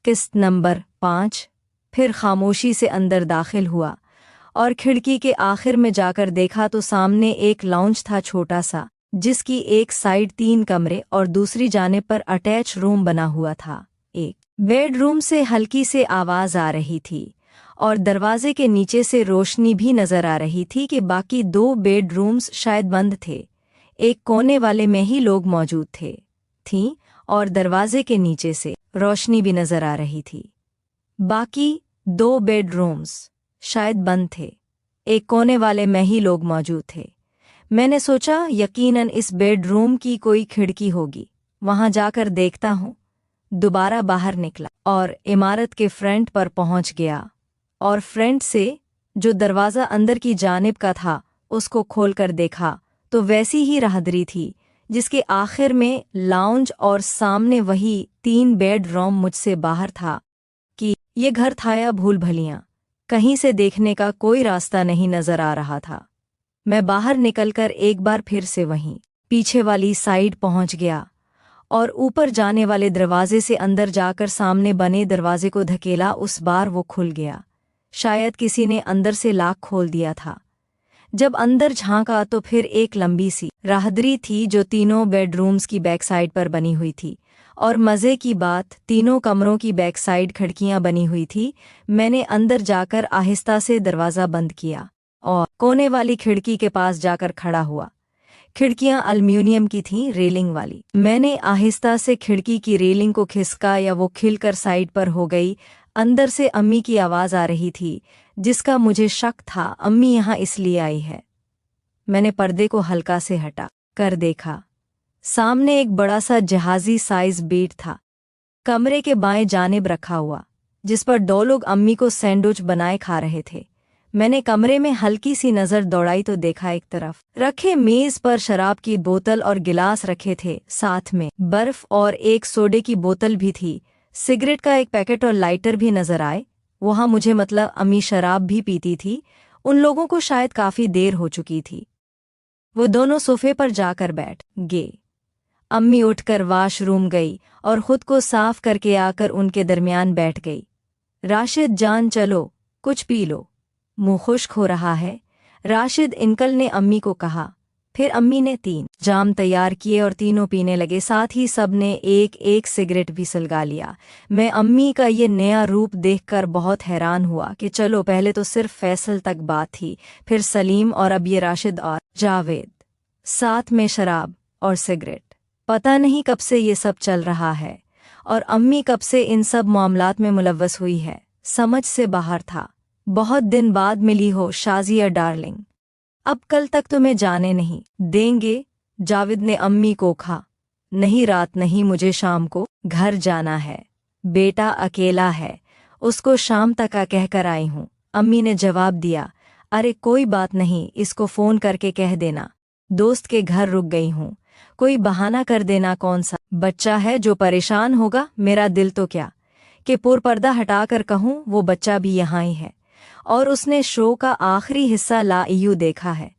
किस्त नंबर 5। फिर खामोशी से अंदर दाखिल हुआ और खिड़की के आखिर में जाकर देखा तो सामने एक लाउंज था, छोटा सा, जिसकी एक साइड 3 कमरे और दूसरी जानिब पर अटैच रूम बना हुआ था। एक बेडरूम से हल्की से आवाज़ आ रही थी और दरवाजे के नीचे से रोशनी भी नजर आ रही थी कि बाकी 2 बेडरूम्स शायद बंद थे। एक कोने वाले में ही लोग मौजूद थीं और दरवाजे के नीचे से रोशनी भी नजर आ रही थी। बाकी 2 बेडरूम्स शायद बंद थे। एक कोने वाले में ही लोग मौजूद थे। मैंने सोचा यकीनन इस बेडरूम की कोई खिड़की होगी, वहां जाकर देखता हूँ। दोबारा बाहर निकला और इमारत के फ्रंट पर पहुंच गया और फ्रंट से जो दरवाज़ा अंदर की जानिब का था उसको खोलकर देखा तो वैसी ही राहदरी थी जिसके आखिर में लाउंज और सामने वही 3 बेडरूम। मुझसे बाहर था कि ये घर था या भूल भलियां, कहीं से देखने का कोई रास्ता नहीं नजर आ रहा था। मैं बाहर निकलकर एक बार फिर से वहीं पीछे वाली साइड पहुंच गया और ऊपर जाने वाले दरवाजे से अंदर जाकर सामने बने दरवाजे को धकेला। उस बार वो खुल गया, शायद किसी ने अंदर से लॉक खोल दिया था। जब अंदर झांका तो फिर एक लंबी सी राहदरी थी जो 3 बेडरूम्स की बैक साइड पर बनी हुई थी और मज़े की बात 3 कमरों की बैक साइड खिड़कियां बनी हुई थी। मैंने अंदर जाकर आहिस्ता से दरवाज़ा बंद किया और कोने वाली खिड़की के पास जाकर खड़ा हुआ। खिड़कियां एल्युमिनियम की थीं, रेलिंग वाली। मैंने आहिस्ता से खिड़की की रेलिंग को खिसका या वो खिलकर साइड पर हो गई। अंदर से अम्मी की आवाज़ आ रही थी, जिसका मुझे शक था अम्मी यहाँ इसलिए आई है। मैंने पर्दे को हल्का से हटा कर देखा। सामने एक बड़ा सा जहाजी साइज बेड था, कमरे के बाएं जानिब रखा हुआ, जिस पर 2 लोग अम्मी को सैंडविच बनाए खा रहे थे। मैंने कमरे में हल्की सी नज़र दौड़ाई तो देखा एक तरफ रखे मेज़ पर शराब की बोतल और गिलास रखे थे, साथ में बर्फ और एक सोडे की बोतल भी थी। सिगरेट का एक पैकेट और लाइटर भी नजर आए। वहाँ मुझे मतलब अम्मी शराब भी पीती थी। उन लोगों को शायद काफ़ी देर हो चुकी थी। वो दोनों सोफे पर जाकर बैठ गए। अम्मी उठकर वाशरूम गई और खुद को साफ करके आकर उनके दरमियान बैठ गई। राशिद जान, चलो कुछ पी लो, मुंह खुश्क हो रहा है, राशिद अंकल ने अम्मी को कहा। फिर अम्मी ने 3 जाम तैयार किए और तीनों पीने लगे। साथ ही सब ने एक एक सिगरेट भी सुलगा लिया। मैं अम्मी का ये नया रूप देखकर बहुत हैरान हुआ कि चलो पहले तो सिर्फ फैसल तक बात थी, फिर सलीम और अब ये राशिद और जावेद, साथ में शराब और सिगरेट। पता नहीं कब से ये सब चल रहा है और अम्मी कब से इन सब मामलात में मुलव्वस हुई है, समझ से बाहर था। बहुत दिन बाद मिली हो शाजिया डार्लिंग, अब कल तक तुम्हें जाने नहीं देंगे। जावेद ने अम्मी को कहा। नहीं, रात नहीं, मुझे शाम को घर जाना है, बेटा अकेला है, उसको शाम तक कहकर आई हूँ। अम्मी ने जवाब दिया, अरे कोई बात नहीं, इसको फ़ोन करके कह देना दोस्त के घर रुक गई हूँ, कोई बहाना कर देना। कौन सा बच्चा है जो परेशान होगा? मेरा दिल तो क्या कि पुरपर्दा हटाकर कहूँ वो बच्चा भी यहाँ ही है और उसने शो का आखिरी हिस्सा लाइयू देखा है,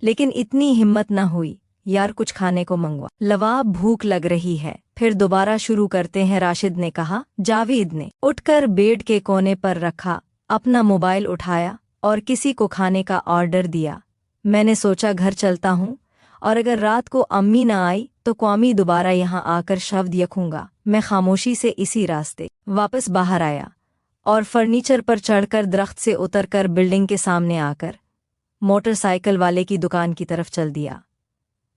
लेकिन इतनी हिम्मत न हुई। यार कुछ खाने को मंगवा, लवाब भूख लग रही है। फिर दोबारा शुरू करते हैं, राशिद ने कहा। जावेद ने उठकर बेड के कोने पर रखा, अपना मोबाइल उठाया और किसी को खाने का ऑर्डर दिया। मैंने सोचा घर चलता हूँ और अगर रात को अम्मी न आई तो कौमी दोबारा यहाँ आकर शब्द यखूंगा। मैं खामोशी से इसी रास्ते वापस बाहर आया और फर्नीचर पर चढ़कर दरख्त से उतरकर बिल्डिंग के सामने आकर मोटरसाइकिल वाले की दुकान की तरफ चल दिया,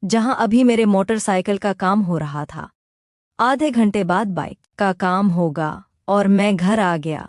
जहां अभी मेरे मोटरसाइकिल का काम हो रहा था। आधे घंटे बाद बाइक का काम होगा और मैं घर आ गया।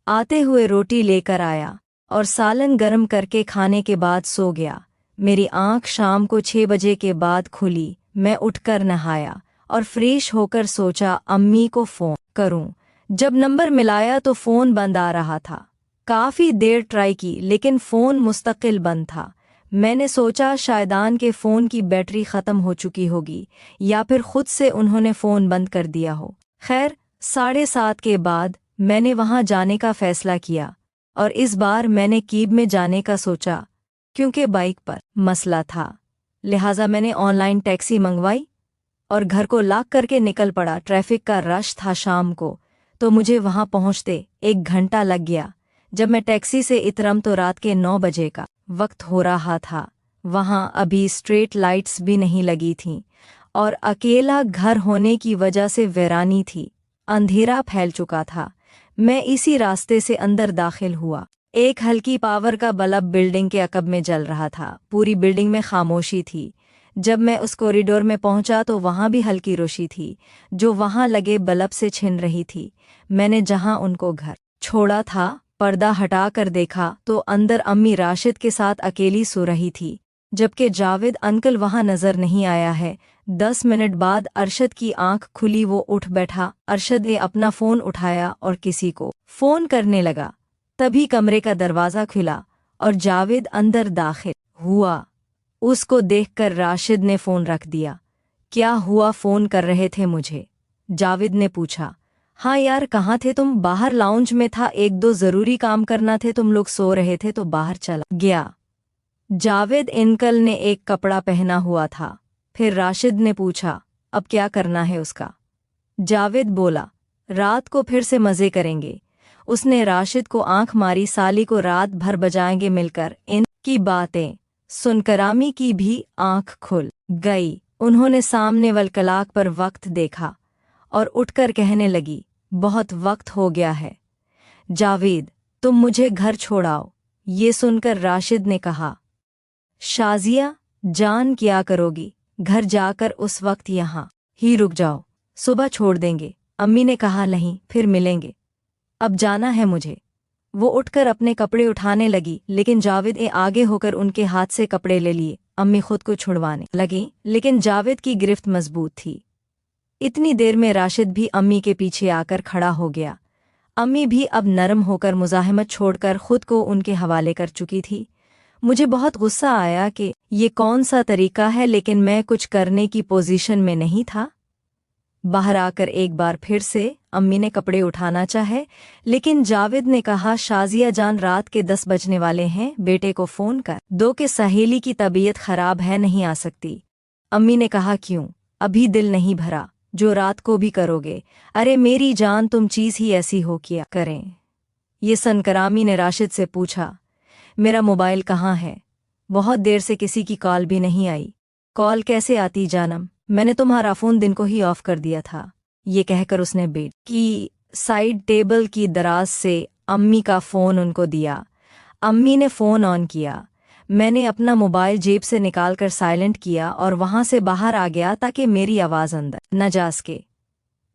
आते हुए रोटी लेकर आया और सालन गर्म करके खाने के बाद सो गया। मेरी आंख शाम को 6 बजे के बाद खुली। मैं उठकर नहाया और फ्रेश होकर सोचा अम्मी को फ़ोन करूं। जब नंबर मिलाया तो फ़ोन बंद आ रहा था। काफ़ी देर ट्राई की लेकिन फ़ोन मुस्तकिल बंद था। मैंने सोचा शायदान के फ़ोन की बैटरी ख़त्म हो चुकी होगी या फिर खुद से उन्होंने फ़ोन बंद कर दिया हो। खैर 7:30 के बाद मैंने वहाँ जाने का फ़ैसला किया और इस बार मैंने कीब में जाने का सोचा। क्योंकि बाइक पर मसला था, लिहाजा मैंने ऑनलाइन टैक्सी मंगवाई और घर को लॉक करके निकल पड़ा। ट्रैफिक का रश था शाम को, तो मुझे वहां पहुंचते 1 घंटा लग गया। जब मैं टैक्सी से उतरम तो रात के 9 बजे का वक्त हो रहा था। वहां अभी स्ट्रीट लाइट्स भी नहीं लगी थीं और अकेला घर होने की वजह से वीरानी थी। अंधेरा फैल चुका था। मैं इसी रास्ते से अंदर दाखिल हुआ। एक हल्की पावर का बल्ब बिल्डिंग के अकब में जल रहा था। पूरी बिल्डिंग में खामोशी थी। जब मैं उस कॉरिडोर में पहुंचा तो वहां भी हल्की रोशनी थी जो वहां लगे बल्ब से छिन रही थी। मैंने जहां उनको घर छोड़ा था पर्दा हटाकर देखा तो अंदर अम्मी राशिद के साथ अकेली सो रही थी, जबकि जावेद अंकल वहां नजर नहीं आया है। 10 मिनट बाद अरशद की आंख खुली, वो उठ बैठा। अरशद ने अपना फोन उठाया और किसी को फोन करने लगा। तभी कमरे का दरवाज़ा खुला और जावेद अंदर दाखिल हुआ। उसको देखकर राशिद ने फ़ोन रख दिया। क्या हुआ, फ़ोन कर रहे थे मुझे? जावेद ने पूछा। हाँ यार, कहाँ थे तुम? बाहर लाउंज में था, 1-2 ज़रूरी काम करना थे, तुम लोग सो रहे थे तो बाहर चला गया। जावेद अंकल ने एक कपड़ा पहना हुआ था। फिर राशिद ने पूछा, अब क्या करना है उसका? जावेद बोला, रात को फिर से मज़े करेंगे। उसने राशिद को आंख मारी। साली को रात भर बजाएंगे मिलकर। इनकी बातें सुनकर अम्मी की भी आंख खुल गई। उन्होंने सामने वल कलाक पर वक्त देखा और उठकर कहने लगी, बहुत वक्त हो गया है जावेद, तुम मुझे घर छोड़ाओ। ये सुनकर राशिद ने कहा, शाजिया जान क्या करोगी? घर जाकर उस वक्त यहाँ ही रुक जाओ, सुबह छोड़ देंगे। अम्मी ने कहा, नहीं, फिर मिलेंगे, अब जाना है मुझे। वो उठकर अपने कपड़े उठाने लगी, लेकिन जावेद ने आगे होकर उनके हाथ से कपड़े ले लिए। अम्मी खुद को छुड़वाने लगी, लेकिन जावेद की गिरफ्त मजबूत थी। इतनी देर में राशिद भी अम्मी के पीछे आकर खड़ा हो गया। अम्मी भी अब नरम होकर मुज़ाहमत छोड़कर खुद को उनके हवाले कर चुकी थी। मुझे बहुत गुस्सा आया कि ये कौन सा तरीका है, लेकिन मैं कुछ करने की पोजीशन में नहीं था। बाहर आकर एक बार फिर से अम्मी ने कपड़े उठाना चाहे, लेकिन जावेद ने कहा, शाजिया जान, रात के 10 बजने वाले हैं, बेटे को फ़ोन कर दो कि सहेली की तबीयत ख़राब है, नहीं आ सकती। अम्मी ने कहा, क्यों? अभी दिल नहीं भरा, जो रात को भी करोगे? अरे मेरी जान, तुम चीज़ ही ऐसी हो, क्या करें? ये सुनकर अम्मी ने राशिद से पूछा, मेरा मोबाइल कहाँ है? बहुत देर से किसी की कॉल भी नहीं आई। कॉल कैसे आती जानम, मैंने तुम्हारा फ़ोन दिन को ही ऑफ कर दिया था। ये कहकर उसने बेड की साइड टेबल की दराज से अम्मी का फ़ोन उनको दिया। अम्मी ने फ़ोन ऑन किया। मैंने अपना मोबाइल जेब से निकालकर साइलेंट किया और वहाँ से बाहर आ गया ताकि मेरी आवाज़ अंदर न जा सके।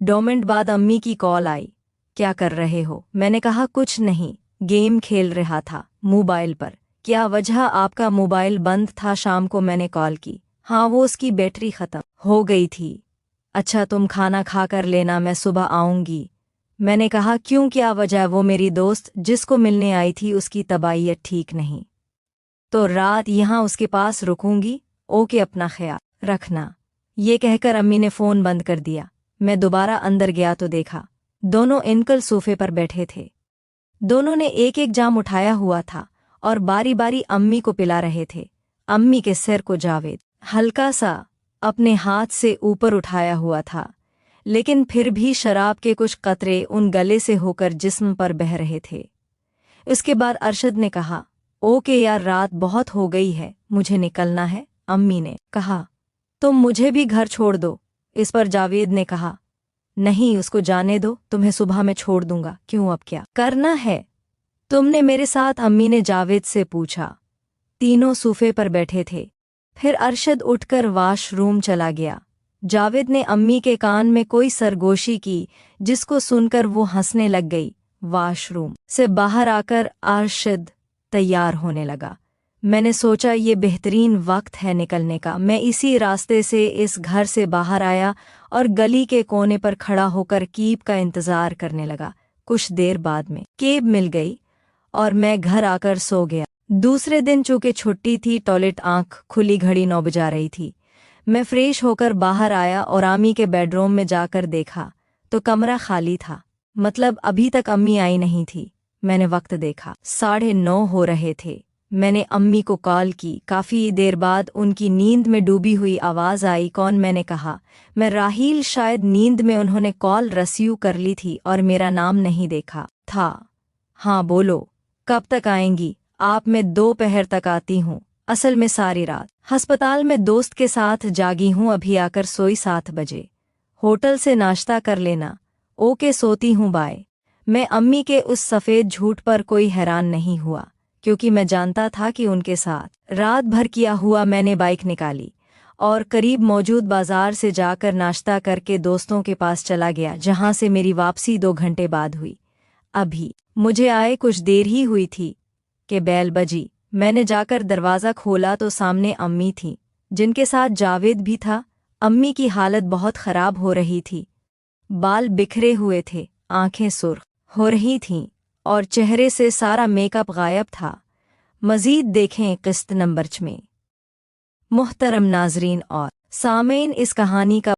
2 मिनट बाद अम्मी की कॉल आई। क्या कर रहे हो? मैंने कहा, कुछ नहीं, गेम खेल रहा था मोबाइल पर। क्या वजह? आपका मोबाइल बंद था, शाम को मैंने कॉल की। हाँ, वो उसकी बैटरी ख़त्म हो गई थी। अच्छा, तुम खाना खा कर लेना, मैं सुबह आऊँगी। मैंने कहा, क्यों, क्या वजह? वो मेरी दोस्त जिसको मिलने आई थी, उसकी तबीयत ठीक नहीं, तो रात यहाँ उसके पास रुकूंगी। ओके, अपना ख्याल रखना। ये कहकर अम्मी ने फ़ोन बंद कर दिया। मैं दोबारा अंदर गया तो देखा दोनों अंकल सोफे पर बैठे थे। दोनों ने एक एक जाम उठाया हुआ था और बारी बारी अम्मी को पिला रहे थे। अम्मी के सिर को जावेद हल्का सा अपने हाथ से ऊपर उठाया हुआ था, लेकिन फिर भी शराब के कुछ कतरे उन गले से होकर जिस्म पर बह रहे थे। उसके बाद अरशद ने कहा, ओके यार, रात बहुत हो गई है, मुझे निकलना है। अम्मी ने कहा, तुम मुझे भी घर छोड़ दो। इस पर जावेद ने कहा, नहीं, उसको जाने दो, तुम्हें सुबह में छोड़ दूंगा। क्यों, अब क्या करना है तुमने मेरे साथ? अम्मी ने जावेद से पूछा। तीनों सोफे पर बैठे थे। फिर अरशद उठकर वाशरूम चला गया। जावेद ने अम्मी के कान में कोई सरगोशी की, जिसको सुनकर वो हंसने लग गई। वाशरूम से बाहर आकर अरशद तैयार होने लगा। मैंने सोचा ये बेहतरीन वक्त है निकलने का। मैं इसी रास्ते से इस घर से बाहर आया और गली के कोने पर खड़ा होकर कैब का इंतज़ार करने लगा। कुछ देर बाद में कैब मिल गई और मैं घर आकर सो गया। दूसरे दिन चूँकि छुट्टी थी, टॉयलेट आंख खुली घड़ी 9 बजा रही थी। मैं फ्रेश होकर बाहर आया और अम्मी के बेडरूम में जाकर देखा तो कमरा खाली था, मतलब अभी तक अम्मी आई नहीं थी। मैंने वक्त देखा, 9:30 हो रहे थे। मैंने अम्मी को कॉल की। काफ़ी देर बाद उनकी नींद में डूबी हुई आवाज़ आई। कौन? मैंने कहा, मैं राहील। शायद नींद में उन्होंने कॉल रिसीव कर ली थी और मेरा नाम नहीं देखा था। हाँ बोलो, कब तक आएंगी आप? मैं दोपहर तक आती हूँ, असल में सारी रात अस्पताल में दोस्त के साथ जागी हूँ, अभी आकर सोई 7 बजे। होटल से नाश्ता कर लेना। ओके, सोती हूँ, बाय। मैं अम्मी के उस सफ़ेद झूठ पर कोई हैरान नहीं हुआ, क्योंकि मैं जानता था कि उनके साथ रात भर किया हुआ। मैंने बाइक निकाली और करीब मौजूद बाजार से जाकर नाश्ता करके दोस्तों के पास चला गया, जहां से मेरी वापसी 2 घंटे बाद हुई। अभी मुझे आए कुछ देर ही हुई थी कि बेल बजी। मैंने जाकर दरवाज़ा खोला तो सामने अम्मी थी, जिनके साथ जावेद भी था। अम्मी की हालत बहुत ख़राब हो रही थी। बाल बिखरे हुए थे, आंखें सुर्ख हो रही थीं और चेहरे से सारा मेकअप गायब था। मज़ीद देखें किस्त नंबर 6 में। मुहतरम नाजरीन और सामेन, इस कहानी का